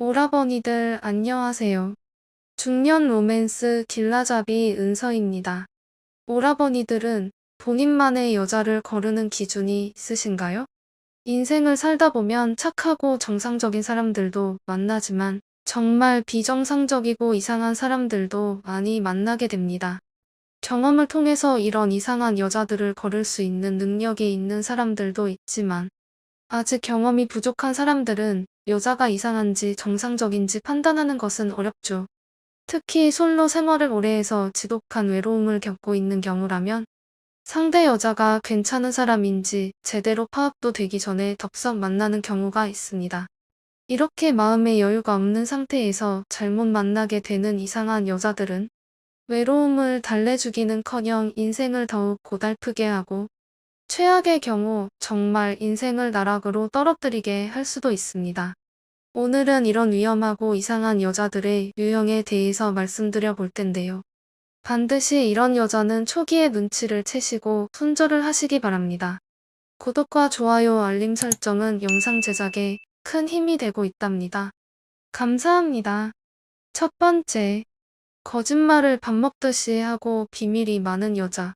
오라버니들 안녕하세요. 중년 로맨스 길라잡이 은서입니다. 오라버니들은 본인만의 여자를 거르는 기준이 있으신가요? 인생을 살다 보면 착하고 정상적인 사람들도 만나지만 정말 비정상적이고 이상한 사람들도 많이 만나게 됩니다. 경험을 통해서 이런 이상한 여자들을 거를 수 있는 능력이 있는 사람들도 있지만 아직 경험이 부족한 사람들은 여자가 이상한지 정상적인지 판단하는 것은 어렵죠. 특히 솔로 생활을 오래 해서 지독한 외로움을 겪고 있는 경우라면 상대 여자가 괜찮은 사람인지 제대로 파악도 되기 전에 덥석 만나는 경우가 있습니다. 이렇게 마음의 여유가 없는 상태에서 잘못 만나게 되는 이상한 여자들은 외로움을 달래주기는커녕 인생을 더욱 고달프게 하고 최악의 경우 정말 인생을 나락으로 떨어뜨리게 할 수도 있습니다. 오늘은 이런 위험하고 이상한 여자들의 유형에 대해서 말씀드려 볼 텐데요. 반드시 이런 여자는 초기에 눈치를 채시고 손절을 하시기 바랍니다. 구독과 좋아요, 알림 설정은 영상 제작에 큰 힘이 되고 있답니다. 감사합니다. 첫 번째, 거짓말을 밥 먹듯이 하고 비밀이 많은 여자.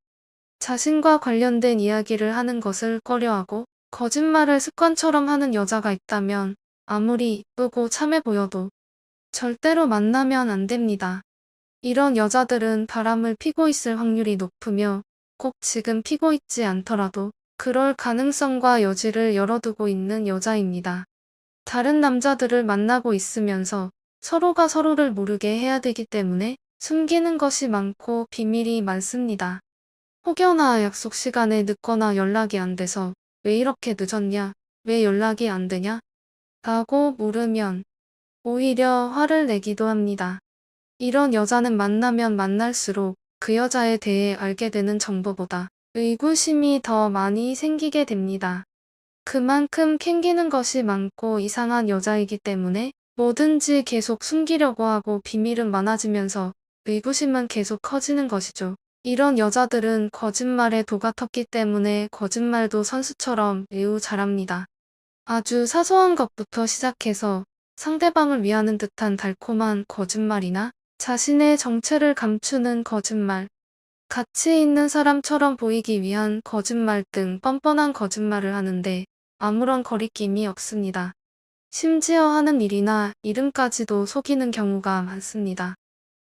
자신과 관련된 이야기를 하는 것을 꺼려하고 거짓말을 습관처럼 하는 여자가 있다면 아무리 이쁘고 참해 보여도 절대로 만나면 안 됩니다. 이런 여자들은 바람을 피고 있을 확률이 높으며 꼭 지금 피고 있지 않더라도 그럴 가능성과 여지를 열어두고 있는 여자입니다. 다른 남자들을 만나고 있으면서 서로가 서로를 모르게 해야 되기 때문에 숨기는 것이 많고 비밀이 많습니다. 혹여나 약속 시간에 늦거나 연락이 안 돼서 왜 이렇게 늦었냐? 왜 연락이 안 되냐? 라고 물으면 오히려 화를 내기도 합니다. 이런 여자는 만나면 만날수록 그 여자에 대해 알게 되는 정보보다 의구심이 더 많이 생기게 됩니다. 그만큼 캥기는 것이 많고 이상한 여자이기 때문에 뭐든지 계속 숨기려고 하고 비밀은 많아지면서 의구심은 계속 커지는 것이죠. 이런 여자들은 거짓말에 도가 텄기 때문에 거짓말도 선수처럼 매우 잘합니다. 아주 사소한 것부터 시작해서 상대방을 위하는 듯한 달콤한 거짓말이나 자신의 정체를 감추는 거짓말, 가치 있는 사람처럼 보이기 위한 거짓말 등 뻔뻔한 거짓말을 하는데 아무런 거리낌이 없습니다. 심지어 하는 일이나 이름까지도 속이는 경우가 많습니다.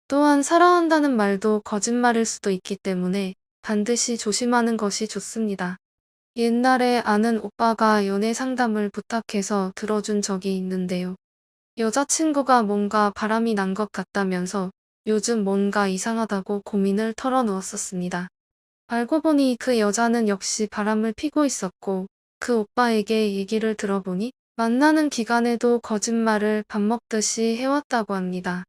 또한 사랑한다는 말도 거짓말일 수도 있기 때문에 반드시 조심하는 것이 좋습니다. 옛날에 아는 오빠가 연애 상담을 부탁해서 들어준 적이 있는데요. 여자친구가 뭔가 바람이 난 것 같다면서 요즘 뭔가 이상하다고 고민을 털어놓았었습니다. 알고 보니 그 여자는 역시 바람을 피고 있었고 그 오빠에게 얘기를 들어보니 만나는 기간에도 거짓말을 밥 먹듯이 해왔다고 합니다.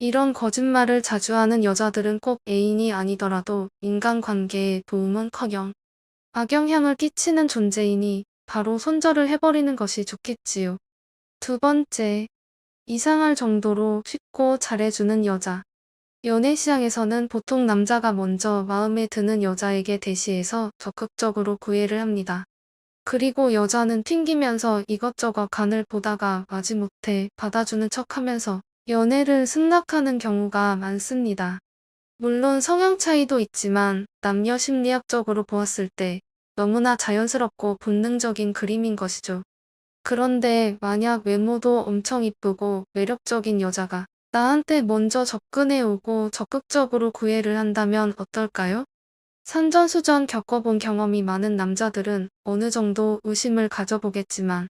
이런 거짓말을 자주 하는 여자들은 꼭 애인이 아니더라도 인간관계에 도움은커녕 악영향을 끼치는 존재이니 바로 손절을 해버리는 것이 좋겠지요. 두 번째, 이상할 정도로 쉽고 잘해주는 여자. 연애 시장에서는 보통 남자가 먼저 마음에 드는 여자에게 대시해서 적극적으로 구애를 합니다. 그리고 여자는 튕기면서 이것저것 간을 보다가 마지못해 받아주는 척하면서 연애를 승낙하는 경우가 많습니다. 물론 성향 차이도 있지만 남녀 심리학적으로 보았을 때 너무나 자연스럽고 본능적인 그림인 것이죠. 그런데 만약 외모도 엄청 이쁘고 매력적인 여자가 나한테 먼저 접근해 오고 적극적으로 구애를 한다면 어떨까요? 산전수전 겪어본 경험이 많은 남자들은 어느 정도 의심을 가져보겠지만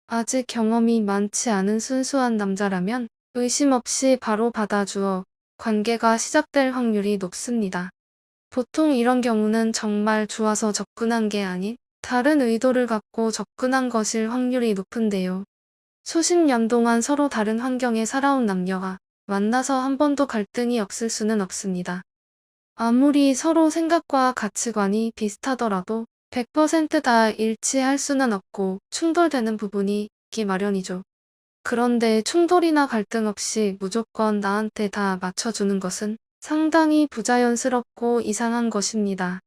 아직 경험이 많지 않은 순수한 남자라면 의심 없이 바로 받아주어 관계가 시작될 확률이 높습니다. 보통 이런 경우는 정말 좋아서 접근한 게 아닌 다른 의도를 갖고 접근한 것일 확률이 높은데요. 수십 년 동안 서로 다른 환경에 살아온 남녀가 만나서 한 번도 갈등이 없을 수는 없습니다. 아무리 서로 생각과 가치관이 비슷하더라도 100%다 일치할 수는 없고 충돌되는 부분이 있기 마련이죠. 그런데 충돌이나 갈등 없이 무조건 나한테 다 맞춰주는 것은 상당히 부자연스럽고 이상한 것입니다.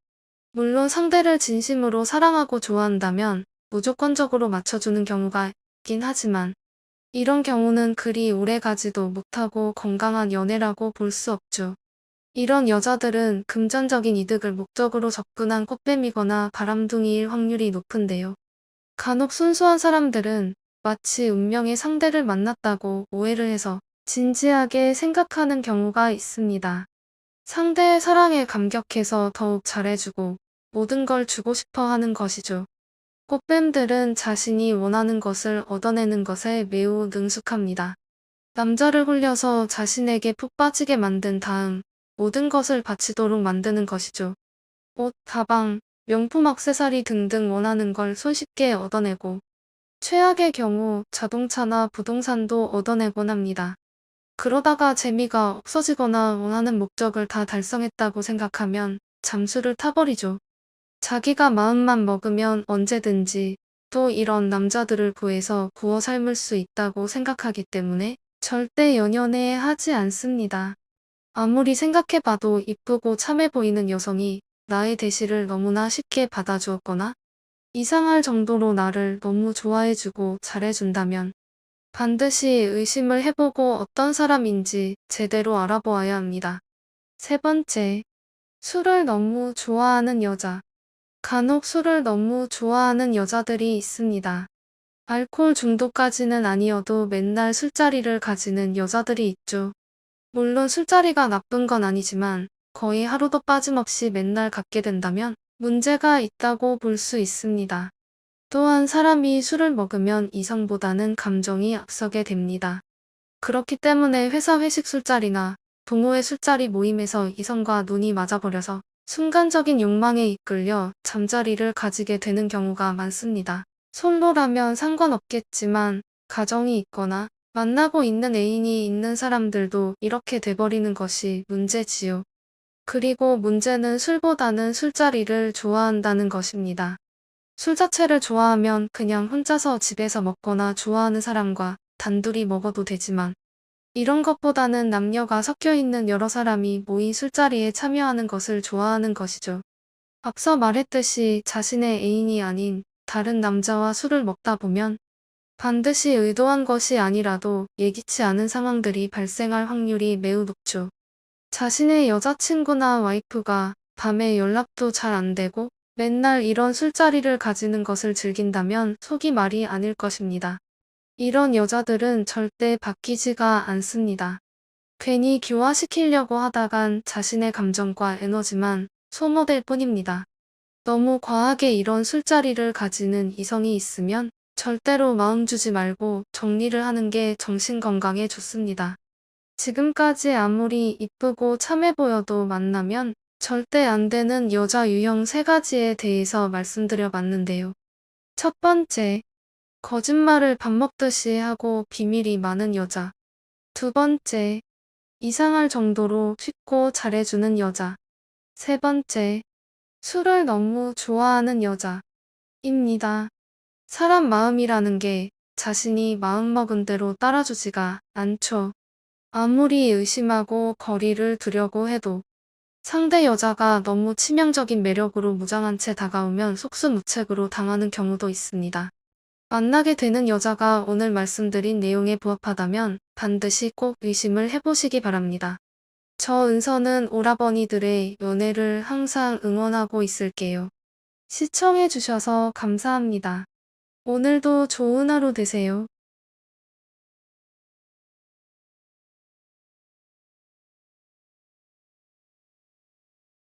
물론 상대를 진심으로 사랑하고 좋아한다면 무조건적으로 맞춰주는 경우가 있긴 하지만 이런 경우는 그리 오래 가지도 못하고 건강한 연애라고 볼 수 없죠. 이런 여자들은 금전적인 이득을 목적으로 접근한 꽃뱀이거나 바람둥이일 확률이 높은데요. 간혹 순수한 사람들은 마치 운명의 상대를 만났다고 오해를 해서 진지하게 생각하는 경우가 있습니다. 상대의 사랑에 감격해서 더욱 잘해주고 모든 걸 주고 싶어 하는 것이죠. 꽃뱀들은 자신이 원하는 것을 얻어내는 것에 매우 능숙합니다. 남자를 홀려서 자신에게 푹 빠지게 만든 다음 모든 것을 바치도록 만드는 것이죠. 옷, 가방, 명품 액세서리 등등 원하는 걸 손쉽게 얻어내고 최악의 경우 자동차나 부동산도 얻어내곤 합니다. 그러다가 재미가 없어지거나 원하는 목적을 다 달성했다고 생각하면 잠수를 타버리죠. 자기가 마음만 먹으면 언제든지 또 이런 남자들을 구해서 구워 삶을 수 있다고 생각하기 때문에 절대 연연해 하지 않습니다. 아무리 생각해봐도 이쁘고 참해 보이는 여성이 나의 대시를 너무나 쉽게 받아주었거나 이상할 정도로 나를 너무 좋아해주고 잘해준다면 반드시 의심을 해보고 어떤 사람인지 제대로 알아보아야 합니다. 세 번째, 술을 너무 좋아하는 여자. 간혹 술을 너무 좋아하는 여자들이 있습니다. 알코올 중독까지는 아니어도 맨날 술자리를 가지는 여자들이 있죠. 물론 술자리가 나쁜 건 아니지만 거의 하루도 빠짐없이 맨날 갖게 된다면 문제가 있다고 볼 수 있습니다. 또한 사람이 술을 먹으면 이성보다는 감정이 앞서게 됩니다. 그렇기 때문에 회사 회식 술자리나 동호회 술자리 모임에서 이성과 눈이 맞아버려서 순간적인 욕망에 이끌려 잠자리를 가지게 되는 경우가 많습니다. 솔로라면 상관없겠지만 가정이 있거나 만나고 있는 애인이 있는 사람들도 이렇게 돼버리는 것이 문제지요. 그리고 문제는 술보다는 술자리를 좋아한다는 것입니다. 술 자체를 좋아하면 그냥 혼자서 집에서 먹거나 좋아하는 사람과 단둘이 먹어도 되지만 이런 것보다는 남녀가 섞여 있는 여러 사람이 모인 술자리에 참여하는 것을 좋아하는 것이죠. 앞서 말했듯이 자신의 애인이 아닌 다른 남자와 술을 먹다 보면 반드시 의도한 것이 아니라도 예기치 않은 상황들이 발생할 확률이 매우 높죠. 자신의 여자친구나 와이프가 밤에 연락도 잘 안 되고 맨날 이런 술자리를 가지는 것을 즐긴다면 속이 말이 아닐 것입니다. 이런 여자들은 절대 바뀌지가 않습니다. 괜히 교화시키려고 하다간 자신의 감정과 에너지만 소모될 뿐입니다. 너무 과하게 이런 술자리를 가지는 이성이 있으면 절대로 마음 주지 말고 정리를 하는 게 정신 건강에 좋습니다. 지금까지 아무리 이쁘고 참해 보여도 만나면 절대 안 되는 여자 유형 3가지에 대해서 말씀드려 봤는데요. 첫 번째, 거짓말을 밥 먹듯이 하고 비밀이 많은 여자. 두 번째, 이상할 정도로 쉽고 잘해주는 여자. 세 번째, 술을 너무 좋아하는 여자입니다. 사람 마음이라는 게 자신이 마음먹은 대로 따라주지가 않죠. 아무리 의심하고 거리를 두려고 해도 상대 여자가 너무 치명적인 매력으로 무장한 채 다가오면 속수무책으로 당하는 경우도 있습니다. 만나게 되는 여자가 오늘 말씀드린 내용에 부합하다면 반드시 꼭 의심을 해보시기 바랍니다. 저 은서는 오라버니들의 연애를 항상 응원하고 있을게요. 시청해주셔서 감사합니다. 오늘도 좋은 하루 되세요.